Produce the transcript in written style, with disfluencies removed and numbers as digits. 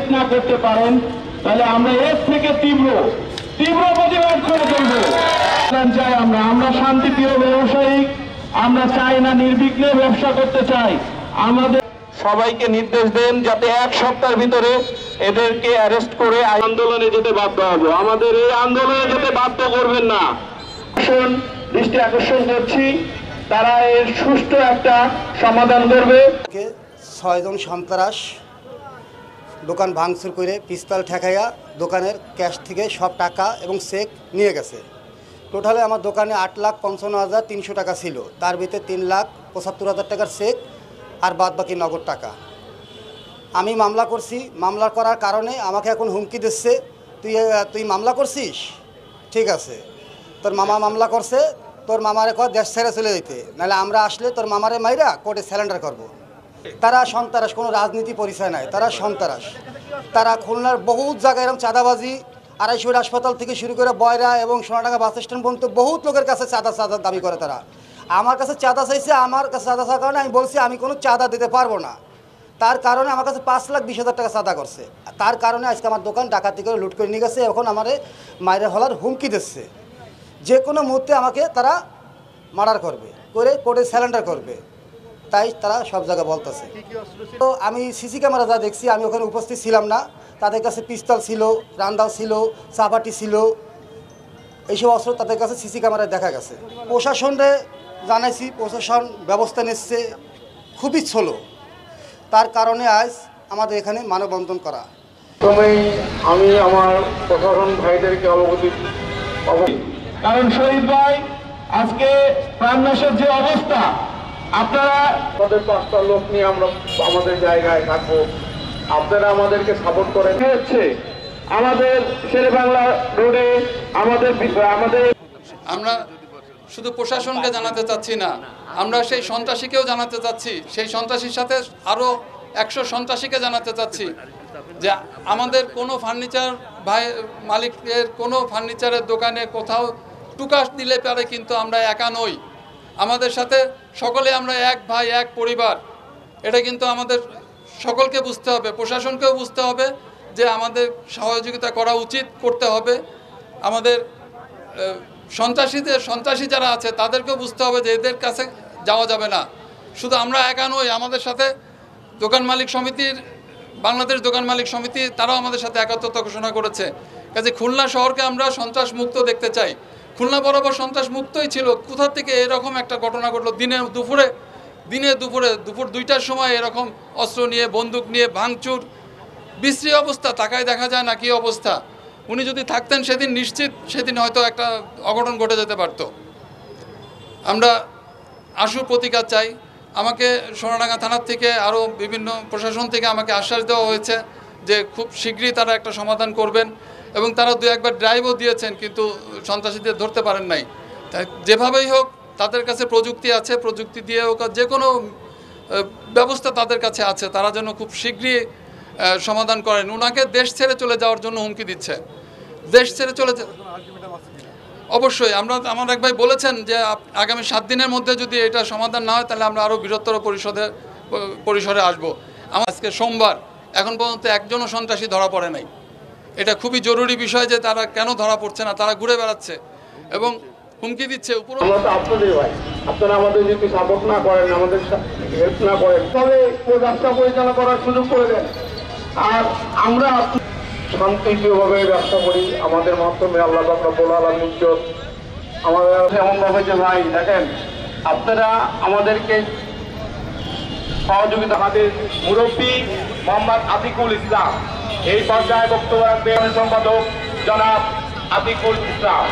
Arrest না করতে পারেন তাহলে আমরা এর থেকে তীব্র প্রতিবাদ করে তুলব। চাই আমরা শান্তিপ্রিয় ব্যবসায়ী, আমরা চাই না নির্বিঘ্নে ব্যবসা করতে চাই। আমাদের সবাইকে নির্দেশ দেন যাতে এক সপ্তাহের ভিতরে এদেরকে অ্যারেস্ট করে আন্দোলনে যেতে বাধ্য হব। আমাদের এই আন্দোলনে যেতে বাধ্য করবেন না। দৃষ্টি আকর্ষণ করছি, তারা এর সুষ্ঠু একটা সমাধান করবে। 6 জন সন্ত্রাস দোকান ভাঙচুর করে পিস্তল ঠেকাইয়া দোকানের ক্যাশ থেকে সব টাকা এবং চেক নিয়ে গেছে। টোটালে আমার দোকানে 8,55,300 টাকা ছিল, তার ভিতরে 3,75,000 টাকার চেক আর বাদবাকি নগদ টাকা। আমি মামলা করছি, মামলা করার কারণে আমাকে এখন হুমকি দিচ্ছে, তুই মামলা করছিস, ঠিক আছে, তোর মামা মামলা করছে, তোর মামারে কর দেশ ছেড়ে চলে যেতে, নাহলে আমরা আসলে তোর মামারে মাইরা কোর্টে স্যালেন্ডার করব। তারা সন্ত্রাস, কোনো রাজনীতি পরিচয় নাই, তারা সন্ত্রাস। তারা খুলনার বহুত জায়গায় এরকম চাঁদাবাজি, আড়াইশোর হাসপাতাল থেকে শুরু করে বয়রা এবং সোনাডাঙ্গা বাস স্ট্যান্ড পর্যন্ত বহুত লোকের কাছে চাঁদা দাবি করে। তারা আমার কাছে চাঁদা চাইছে, আমার কাছে চাঁদা চাওয়ার কারণে আমি বলছি আমি কোনো চাঁদা দিতে পারবো না। তার কারণে আমার কাছে 5,20,000 টাকা চাঁদা করছে। তার কারণে আজকে আমার দোকান ডাকাতি করে লুট করে নিয়ে গেছে। এখন আমারে মায়ের হলার হুমকি দিচ্ছে, যে কোনো মুহূর্তে আমাকে তারা মার্ডার করবে, করে কোর্টে স্যালেন্ডার করবে। তাই তারা সব জায়গায় বলতেছে। তো আমি সিসি ক্যামেরা যা দেখছি, আমি ওখানে উপস্থিত ছিলাম না, তাদের কাছে পিস্তল ছিল, রান্দাও ছিল, চাপাটি ছিল, এইসব অস্ত্র তাদের কাছে সিসি ক্যামেরায় দেখা গেছে। প্রশাসনরে জানাইছি, প্রশাসন ব্যবস্থা নিচ্ছে খুবই ছোলো। তার কারণে আজ আমাদের এখানে মানববন্ধন করা। প্রথমেই আমি আমার প্রশাসন ভাইদেরকে কারণ শহীদ ভাই আজকে প্রাণনাশের যে অবস্থা, আপনারা আমাদের 5টা লোক নিয়ে আমরা আমাদের জায়গায় থাকবো, আপনারা আমাদেরকে সাপোর্ট করেন। হচ্ছে আমাদের শেরেবাংলা রোডে আমরা শুধু প্রশাসনকে জানাতে চাচ্ছি না, আমরা সেই সন্ত্রাসীকেও জানাতে চাচ্ছি, সেই সন্ত্রাসীর সাথে আরও 100 সন্ত্রাসীকে জানাতে চাচ্ছি যে আমাদের কোনো ফার্নিচার মালিকের কোনো ফার্নিচারের দোকানে কোথাও টুকাস দিলে পারে, কিন্তু আমরা একা নই, আমাদের সাথে সকলে আমরা এক ভাই এক পরিবার। এটা কিন্তু আমাদের সকলকে বুঝতে হবে, প্রশাসনকেও বুঝতে হবে যে আমাদের সহযোগিতা করা উচিত, করতে হবে। আমাদের সন্ত্রাসী যারা আছে তাদেরকেও বুঝতে হবে যে এদের কাছে যাওয়া যাবে না। শুধু আমরা একা নই, আমাদের সাথে দোকান মালিক সমিতির, বাংলাদেশ দোকান মালিক সমিতি, তারাও আমাদের সাথে একাত্মতা ঘোষণা করেছে। কাজে খুলনা শহরকে আমরা সন্ত্রাস মুক্ত দেখতে চাই। খুলনা বরাবর সন্ত্রাস মুক্তই ছিল, কোথা থেকে এরকম একটা ঘটনা ঘটলো? দুপুর 2টার সময় এরকম অস্ত্র নিয়ে, বন্দুক নিয়ে ভাঙচুর, বিশ্রী অবস্থা, তাকায় দেখা যায় না কি অবস্থা। উনি যদি থাকতেন সেদিন, নিশ্চিত সেদিন হয়তো একটা অঘটন ঘটে যেতে পারত। আমরা আশু প্রতিকার চাই। আমাকে সোনাডাঙ্গা থানার থেকে আরও বিভিন্ন প্রশাসন থেকে আমাকে আশ্বাস দেওয়া হয়েছে যে খুব শীঘ্রই তারা একটা সমাধান করবেন, এবং তারা 2-1বার ড্রাইভও দিয়েছেন, কিন্তু সন্ত্রাসীদের ধরতে পারেন নাই। তাই যেভাবেই হোক তাদের কাছে প্রযুক্তি আছে, প্রযুক্তি দিয়ে হোক যে কোনো ব্যবস্থা তাদের কাছে আছে, তারা যেন খুব শীঘ্রই সমাধান করেন। ওনাকে দেশ ছেড়ে চলে যাওয়ার জন্য হুমকি দিচ্ছে, দেশ ছেড়ে চলে অবশ্যই। আমার এক ভাই বলেছেন যে আগামী 7 দিনের মধ্যে যদি এটা সমাধান না হয় তাহলে আমরা আরও বৃহত্তর পরিসরে আসব। আজকে সোমবার, এখন পর্যন্ত একজনও সন্ত্রাসী ধরা পড়ে নাই। এটা খুবই জরুরি বিষয় যে তারা কেন ধরা পড়ছে না, তারা ঘুরে বেড়াচ্ছে এবং হুমকি দিচ্ছে। আপনাদের ভাই, আপনারা আমাদের যদি সাপোর্ট না করেন, আমাদের হেল্প না করেন, তবে ব্যবসা পরিচালনা করার সুযোগ করে দেন। আর আমরা শান্তিপ্রিয়ভাবে ব্যবসা করি, আমাদের মাধ্যমে আল্লাহ রাব্বুল আলামিন আমাদের এমনভাবে যে ভাই দেখেন, আপনারা আমাদেরকে সহযোগিতা। আমাদের মুরব্বী মোহাম্মদ আতিকুল ইসলাম এই পর্যায়ে বক্তব্য রাখবেন, সম্পাদক জনাব আতিকুল ইসলাম।